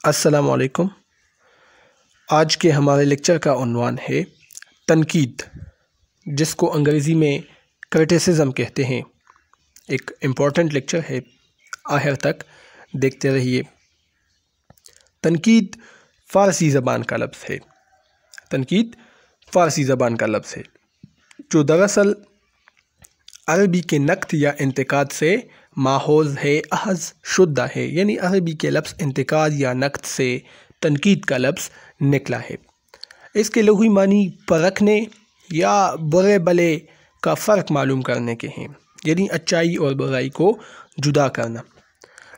السلام علیکم۔ آج کے ہمارے لیکچر کا عنوان ہے تنقید، جس کو انگریزی میں کرٹیسزم کہتے ہیں۔ ایک امپورٹنٹ لیکچر ہے، آخر تک دیکھتے رہیے۔ تنقید فارسی زبان کا لفظ ہے۔ تنقید فارسی زبان کا لفظ ہے جو دراصل عربی کے نقد یا انتقاد سے ماخوذ ہے، اخذ شدہ ہے، یعنی عربی کے لفظ انتقاد یا نقد سے تنقید کا لفظ نکلا ہے۔ اس کے لغوی معنی پرکھنے یا برے بھلے کا فرق معلوم کرنے کے ہیں، یعنی اچائی اور برائی کو جدا کرنا۔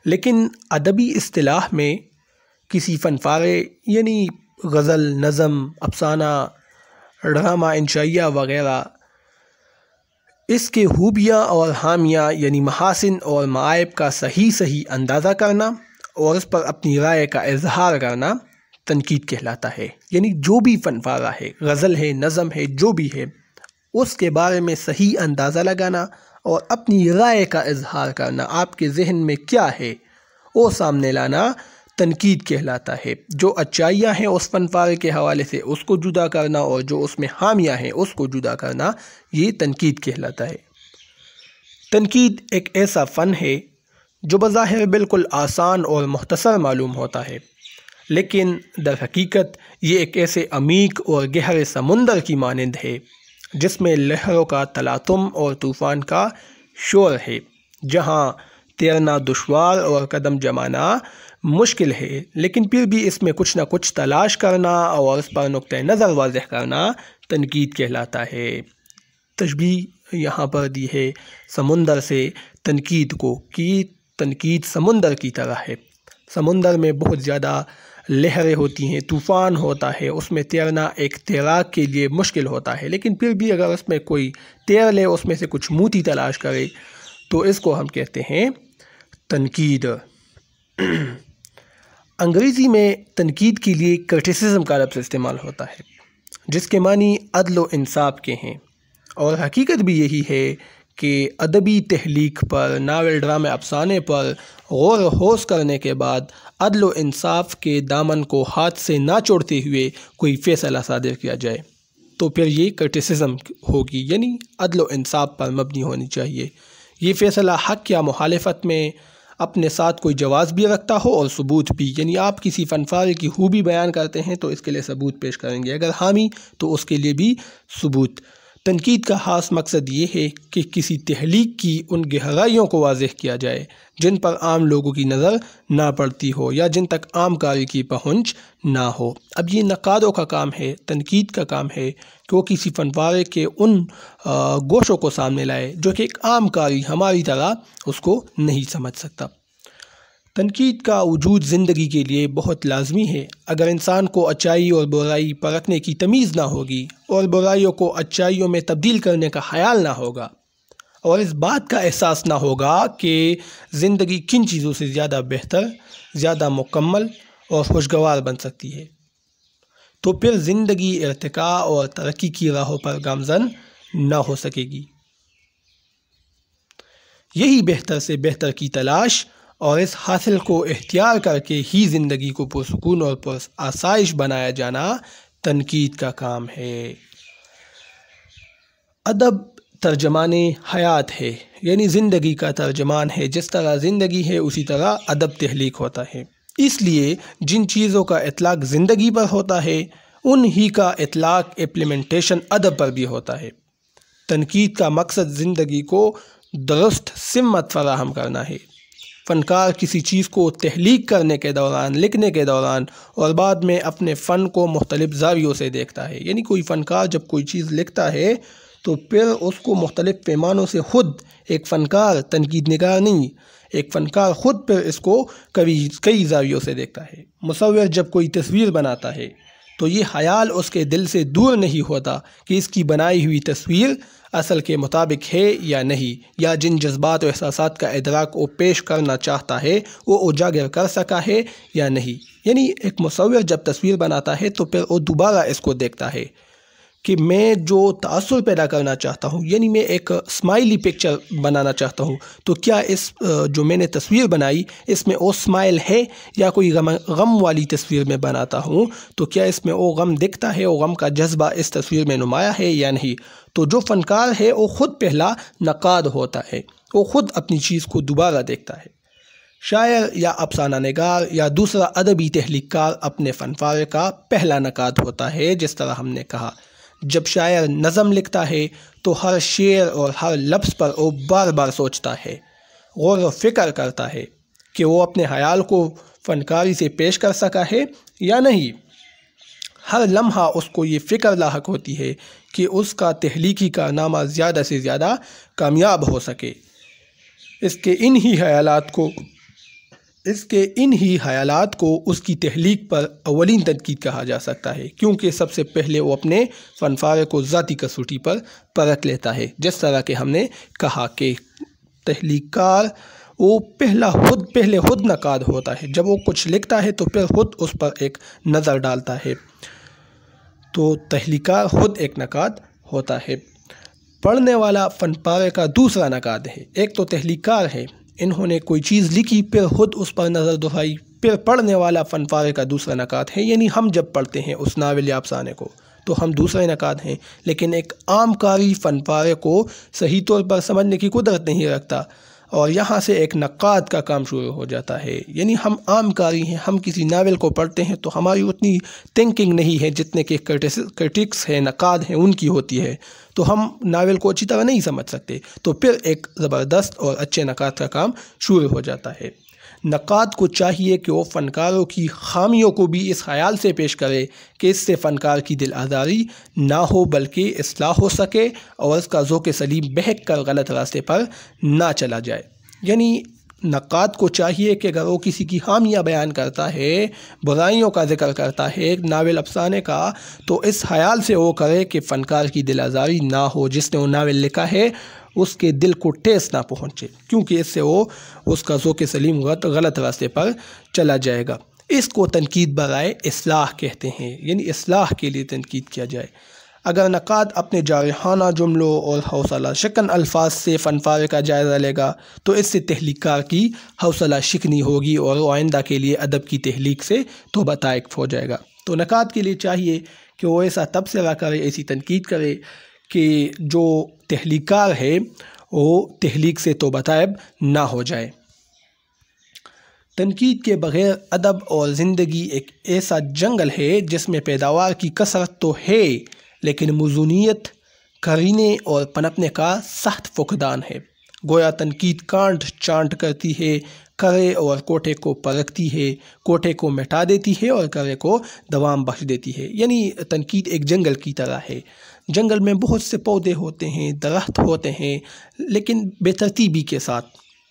لیکن ادبی اصطلاح میں کسی فن پارے یعنی غزل، نظم، افسانہ، ڈرامہ انشائیہ وغیرہ اس کے خوبیاں اور خامیاں یعنی محاسن اور معائب کا صحیح اندازہ کرنا اور اس پر اپنی رائے کا اظہار کرنا تنقید کہلاتا ہے۔ یعنی جو بھی فن پارہ ہے، غزل ہے، نظم ہے، جو بھی ہے، اس کے بارے میں صحیح اندازہ لگانا اور اپنی رائے کا اظہار کرنا، آپ کے ذہن میں کیا ہے وہ سامنے لانا تنقید کہلاتا ہے۔ جو اچائیاں ہیں اس فن پارے کے حوالے سے اس کو جدا کرنا اور جو اس میں خامیاں ہیں اس کو جدا کرنا، یہ تنقید کہلاتا ہے۔ تنقید ایک ایسا فن ہے جو بظاہر بالکل آسان اور مختصر معلوم ہوتا ہے، لیکن در حقیقت یہ ایک ایسے عمیق اور گہرے سمندر کی مانند ہے جس میں لہروں کا تلاطم اور طوفان کا شور ہے، جہاں تیرنا دشوار اور قدم جمانا مشکل ہے، لیکن پھر بھی اس میں کچھ نہ کچھ تلاش کرنا اور اس پر نقطہ نظر واضح کرنا تنقید کہلاتا ہے۔ تشبیہ یہاں پر دی ہے سمندر سے تنقید کو، کہ تنقید سمندر کی طرح ہے۔ سمندر میں بہت زیادہ لہریں ہوتی ہیں، طوفان ہوتا ہے، اس میں تیرنا ایک تیراک کے لیے مشکل ہوتا ہے، لیکن پھر بھی اگر اس میں کوئی تیر لے، اس میں سے کچھ موتی تلاش کرے، تو اس کو ہم کہتے ہیں تنقید۔ انگریزی میں تنقید کے لیے کرٹیسزم کا لفظ استعمال ہوتا ہے، جس کے معنی عدل و انصاف کے ہیں، اور حقیقت بھی یہی ہے کہ ادبی تخلیق پر، ناول، ڈرامے، افسانے پر غور و خوض کرنے کے بعد عدل و انصاف کے دامن کو ہاتھ سے نہ چھوڑتے ہوئے کوئی فیصلہ صادر کیا جائے تو پھر یہ کرٹیسزم ہوگی، یعنی عدل و انصاف پر مبنی ہونی چاہیے۔ یہ فیصلہ حق یا مخالفت میں اپنے ساتھ کوئی جواز بھی رکھتا ہو اور ثبوت بھی، یعنی آپ کسی فن پارے کی خوبی بیان کرتے ہیں تو اس کے لیے ثبوت پیش کریں گے، اگر خامی تو اس کے لیے بھی ثبوت۔ تنقید کا خاص مقصد یہ ہے کہ کسی تخلیق کی ان گہرائیوں کو واضح کیا جائے جن پر عام لوگوں کی نظر نہ پڑتی ہو یا جن تک عام کاری کی پہنچ نہ ہو۔ اب یہ نقادوں کا کام ہے، تنقید کا کام ہے کہ وہ کسی فن پارے کے ان گوشوں کو سامنے لائے جو کہ ایک عام کاری ہماری طرح اس کو نہیں سمجھ سکتا۔ تنقید کا وجود زندگی کے لیے بہت لازمی ہے۔ اگر انسان کو اچائی اور برائی پرکھنے کی تمیز نہ ہوگی اور برائیوں کو اچائیوں میں تبدیل کرنے کا خیال نہ ہوگا اور اس بات کا احساس نہ ہوگا کہ زندگی کن چیزوں سے زیادہ بہتر، زیادہ مکمل اور خوشگوار بن سکتی ہے، تو پھر زندگی ارتقاء اور ترقی کی راہوں پر گامزن نہ ہو سکے گی۔ یہی بہتر سے بہتر کی تلاش اور اس حاصل کو اختیار کر کے ہی زندگی کو پرسکون اور پرآسائش بنایا جانا تنقید کا کام ہے۔ ادب ترجمان حیات ہے، یعنی زندگی کا ترجمان ہے۔ جس طرح زندگی ہے اسی طرح ادب تخلیق ہوتا ہے، اس لیے جن چیزوں کا اطلاق زندگی پر ہوتا ہے انہی کا اطلاق ایپلیمنٹیشن ادب پر بھی ہوتا ہے۔ تنقید کا مقصد زندگی کو درست سمت فراہم کرنا ہے۔ فنکار کسی چیز کو تخلیق کرنے کے دوران، لکھنے کے دوران اور بعد میں اپنے فن کو مختلف زاویوں سے دیکھتا ہے، یعنی کوئی فنکار جب کوئی چیز لکھتا ہے تو پھر اس کو مختلف پیمانوں سے خود ایک فنکار، تنقید نگار نہیں، ایک فنکار خود پھر اس کو کئی زاویوں سے دیکھتا ہے۔ مصور جب کوئی تصویر بناتا ہے تو یہ خیال اس کے دل سے دور نہیں ہوتا کہ اس کی بنائی ہوئی تصویر اصل کے مطابق ہے یا نہیں، یا جن جذبات و احساسات کا ادراک وہ پیش کرنا چاہتا ہے وہ اجاگر کر سکا ہے یا نہیں۔ یعنی ایک مصور جب تصویر بناتا ہے تو پھر وہ دوبارہ اس کو دیکھتا ہے کہ میں جو تاثر پیدا کرنا چاہتا ہوں، یعنی میں ایک اسمائلی پکچر بنانا چاہتا ہوں، تو کیا اس جو میں نے تصویر بنائی اس میں وہ اسمائل ہے، یا کوئی غم والی تصویر میں بناتا ہوں تو کیا اس میں وہ غم دکھتا ہے، وہ غم کا جذبہ اس تصویر میں نمایاں ہے یا نہیں؟ تو جو فنکار ہے وہ خود پہلا نقاد ہوتا ہے، وہ خود اپنی چیز کو دوبارہ دیکھتا ہے۔ شاعر یا افسانہ نگار یا دوسرا ادبی تخلیق کار اپنے فن پارے کا پہلا نقاد ہوتا ہے۔ جس طرح ہم نے کہا، جب شاعر نظم لکھتا ہے تو ہر شعر اور ہر لفظ پر وہ بار بار سوچتا ہے، غور و فکر کرتا ہے کہ وہ اپنے خیال کو فنکاری سے پیش کر سکا ہے یا نہیں۔ ہر لمحہ اس کو یہ فکر لاحق ہوتی ہے کہ اس کا تخلیقی کارنامہ زیادہ سے زیادہ کامیاب ہو سکے۔ اس کے انہی خیالات کو اس کی تخلیق پر اولین تنقید کہا جا سکتا ہے، کیونکہ سب سے پہلے وہ اپنے فن پارے کو ذاتی کسوٹی پر پرکھ لیتا ہے۔ جس طرح کہ ہم نے کہا کہ تخلیق کار وہ پہلے خود نقاد ہوتا ہے، جب وہ کچھ لکھتا ہے تو پھر خود اس پر ایک نظر ڈالتا ہے، تو تخلیق کار خود ایک نقاد ہوتا ہے۔ پڑھنے والا فن پارے کا دوسرا نقاد ہے۔ ایک تو تخلیق کار ہے، انہوں نے کوئی چیز لکھی پھر خود اس پر نظر دہرائی، پھر پڑھنے والا فن پارے کا دوسرا نقاد ہے، یعنی ہم جب پڑھتے ہیں اس ناول یا افسانے کو تو ہم دوسرے نقاد ہیں، لیکن ایک عام کاری فن پارے کو صحیح طور پر سمجھنے کی قدرت نہیں رکھتا، اور یہاں سے ایک نقاد کا کام شروع ہو جاتا ہے۔ یعنی ہم عام کاری ہیں، ہم کسی ناول کو پڑھتے ہیں تو ہماری اتنی تھنکنگ نہیں ہے جتنے کہ کرٹکس ہیں، نقاد ہیں، ان کی ہوتی ہے، تو ہم ناول کو اچھی طرح نہیں سمجھ سکتے، تو پھر ایک زبردست اور اچھے نقاد کا کام شروع ہو جاتا ہے۔ نقاد کو چاہیے کہ وہ فنکاروں کی خامیوں کو بھی اس خیال سے پیش کرے کہ اس سے فنکار کی دل آزاری نہ ہو بلکہ اصلاح ہو سکے اور اس کا ذوق سلیم بہک کر غلط راستے پر نہ چلا جائے۔ یعنی نقاد کو چاہیے کہ اگر وہ کسی کی خامیاں بیان کرتا ہے، برائیوں کا ذکر کرتا ہے ناول افسانے کا، تو اس خیال سے وہ کرے کہ فنکار کی دل آزاری نہ ہو، جس نے وہ ناول لکھا ہے اس کے دل کو ٹھیس نہ پہنچے، کیونکہ اس سے وہ اس کا ذوق سلیم غلط راستے پر چلا جائے گا۔ اس کو تنقید برائے اصلاح کہتے ہیں، یعنی اصلاح کے لیے تنقید کیا جائے۔ اگر نقاد اپنے جارحانہ جملوں اور حوصلہ شکن الفاظ سے فن پارے کا جائزہ لے گا تو اس سے تخلیق کار کی حوصلہ شکنی ہوگی اور وہ آئندہ کے لیے ادب کی تخلیق سے توبہ طائب ہو جائے گا۔ تو نقاد کے لیے چاہیے کہ وہ ایسا تبصرہ کرے، ایسی تنقید کرے کہ جو تخلیق کار ہے وہ تخلیق سے توبہ طائب نہ ہو جائے۔ تنقید کے بغیر ادب اور زندگی ایک ایسا جنگل ہے جس میں پیداوار کی کثرت تو ہے لیکن موزونیت، قرینے اور پنپنے کا سخت فقدان ہے۔ گویا تنقید کانٹ چانٹ کرتی ہے، کرے اور کوٹھے کو پرکھتی ہے، کوٹھے کو مٹا دیتی ہے اور کرے کو دوام بخش دیتی ہے۔ یعنی تنقید ایک جنگل کی طرح ہے، جنگل میں بہت سے پودے ہوتے ہیں، درخت ہوتے ہیں، لیکن بے ترتیبی کے ساتھ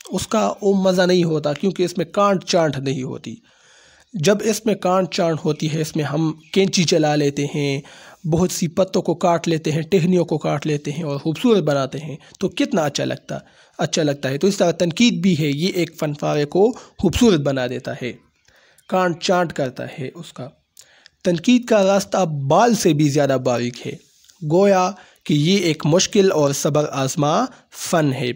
اس کا وہ مزہ نہیں ہوتا کیونکہ اس میں کانٹ چانٹ نہیں ہوتی۔ جب اس میں کانٹ چانٹ ہوتی ہے، اس میں ہم کینچی چلا لیتے ہیں، بہت سی پتوں کو کاٹ لیتے ہیں، ٹہنیوں کو کاٹ لیتے ہیں اور خوبصورت بناتے ہیں، تو کتنا اچھا لگتا ہے۔ تو اس طرح تنقید بھی ہے، یہ ایک فن پارے کو خوبصورت بنا دیتا ہے، کانٹ چانٹ کرتا ہے اس کا۔ تنقید کا راستہ بال سے بھی زیادہ باریک ہے، گویا کہ یہ ایک مشکل اور صبر آزما فن ہے۔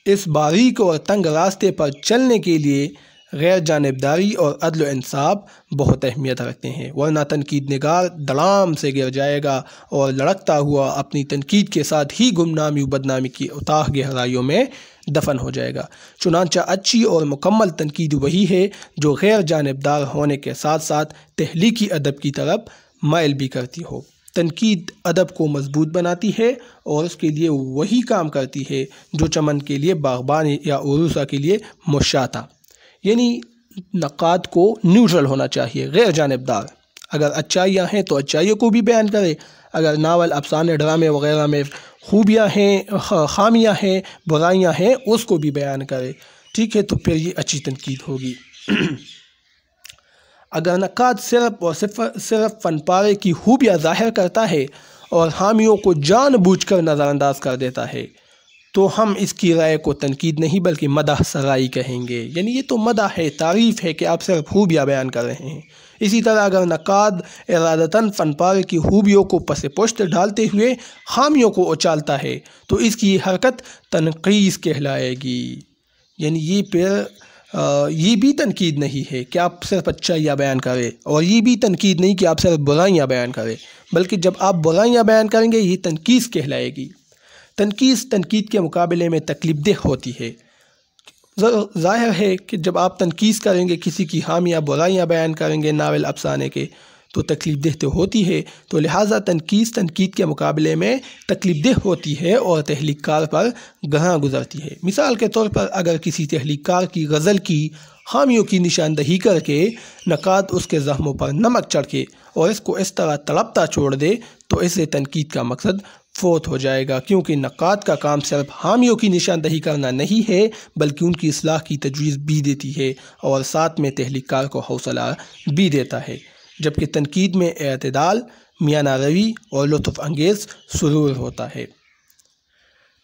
اس باریک اور تنگ راستے پر چلنے کے لیے غیر جانبداری اور عدل و انصاف بہت اہمیت رکھتے ہیں، ورنہ تنقید نگار دڑام سے گر جائے گا اور لڑکتا ہوا اپنی تنقید کے ساتھ ہی گمنامی و بدنامی کی اتاہ گہرائیوں میں دفن ہو جائے گا۔ چنانچہ اچھی اور مکمل تنقید وہی ہے جو غیر جانبدار ہونے کے ساتھ ساتھ تخلیقی ادب کی طرف مائل بھی کرتی ہو۔ تنقید ادب کو مضبوط بناتی ہے اور اس کے لیے وہی کام کرتی ہے جو چمن کے لیے باغبان یا عروسہ کے لیے مشاع تھا۔ یعنی نقاد کو نیوٹرل ہونا چاہیے، غیر جانبدار۔ اگر اچھائیاں ہیں تو اچھائیوں کو بھی بیان کرے، اگر ناول، افسانے، ڈرامے وغیرہ میں خوبیاں ہیں، خامیاں ہیں، برائیاں ہیں، اس کو بھی بیان کرے، ٹھیک ہے، تو پھر یہ اچھی تنقید ہوگی۔ اگر نقاد صرف اور صرف فن پارے کی خوبیاں ظاہر کرتا ہے اور خامیوں کو جان بوجھ کر نظر انداز کر دیتا ہے تو ہم اس کی رائے کو تنقید نہیں بلکہ مدح سرائی کہیں گے، یعنی یہ تو مدح ہے، تعریف ہے کہ آپ صرف خوبیاں بیان کر رہے ہیں۔ اسی طرح اگر نقاد ارادتاً فن پارے کی خوبیوں کو پس پشت ڈالتے ہوئے خامیوں کو اچالتا ہے تو اس کی حرکت تنقیص کہلائے گی، یعنی یہ بھی تنقید نہیں ہے کہ آپ صرف اچھائیاں بیان کریں، اور یہ بھی تنقید نہیں کہ آپ صرف برائیاں بیان کریں، بلکہ جب آپ برائیاں بیان کریں گے یہ تنقیص کہلائے گی۔ تنقیص تنقید کے مقابلے میں تکلیف دہ ہوتی ہے۔ ظاہر ہے کہ جب آپ تنقیص کریں گے، کسی کی خامیاں برائیاں بیان کریں گے ناول افسانے کے، تو تکلیف دہ تو ہوتی ہے، تو لہٰذا تنقیص تنقید کے مقابلے میں تکلیف دہ ہوتی ہے اور تحلیق کار پر گراں گزرتی ہے۔ مثال کے طور پر اگر کسی تحلیق کار کی غزل کی خامیوں کی نشاندہی کر کے نقاد اس کے زخموں پر نمک چھڑکے اور اس کو اس طرح تڑپتا چھوڑ دے تو اس سے تنقید کا مقصد فوت ہو جائے گا، کیونکہ نقاد کا کام صرف خامیوں کی نشاندہی کرنا نہیں ہے بلکہ ان کی اصلاح کی تجویز بھی دیتی ہے اور ساتھ میں تحلیق کار کو حوصلہ بھی دیتا ہے، جبکہ تنقید میں اعتدال، میانہ روی اور لطف انگیز سرور ہوتا ہے۔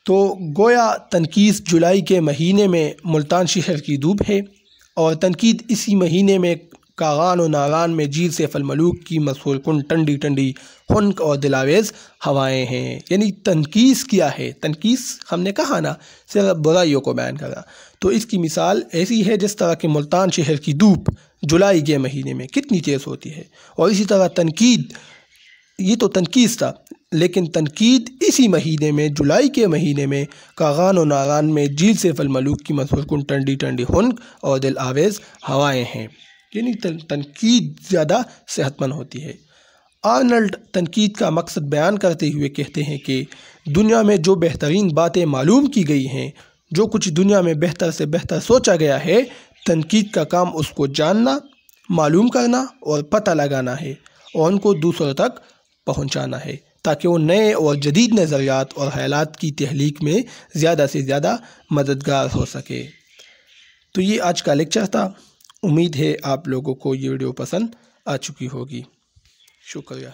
تو گویا تنقیص جولائی کے مہینے میں ملتان شہر کی دھوپ ہے، اور تنقید اسی مہینے میں کاغان و ناران میں جیل سیف الملوک کی مسحور کن ٹنڈی ٹنڈی خنک اور دلاویز ہوائیں ہیں۔ یعنی تنقیص کیا ہے؟ تنقیص ہم نے کہا نا صرف برائیوں کو بیان کرا، تو اس کی مثال ایسی ہے جس طرح کہ ملتان شہر کی دھوپ جولائی کے مہینے میں کتنی تیز ہوتی ہے، اور اسی طرح تنقید، یہ تو تنقیص تھا، لیکن تنقید اسی مہینے میں جولائی کے مہینے میں کاغان و ناران میں جیل سیف الملوک کی مسحور کن ٹنڈی ٹنڈی خنک اور دل آویز ہوائیں ہیں، یعنی تنقید زیادہ صحت مند ہوتی ہے۔ آرنلڈ تنقید کا مقصد بیان کرتے ہوئے کہتے ہیں کہ دنیا میں جو بہترین باتیں معلوم کی گئی ہیں، جو کچھ دنیا میں بہتر سے بہتر سوچا گیا ہے، تنقید کا کام اس کو جاننا، معلوم کرنا اور پتہ لگانا ہے، اور ان کو دوسروں تک پہنچانا ہے تاکہ وہ نئے اور جدید نظریات اور خیالات کی تخلیق میں زیادہ سے زیادہ مددگار ہو سکے۔ تو یہ آج کا لیکچر تھا، امید ہے آپ لوگوں کو یہ ویڈیو پسند آ چکی ہوگی۔ شکریہ۔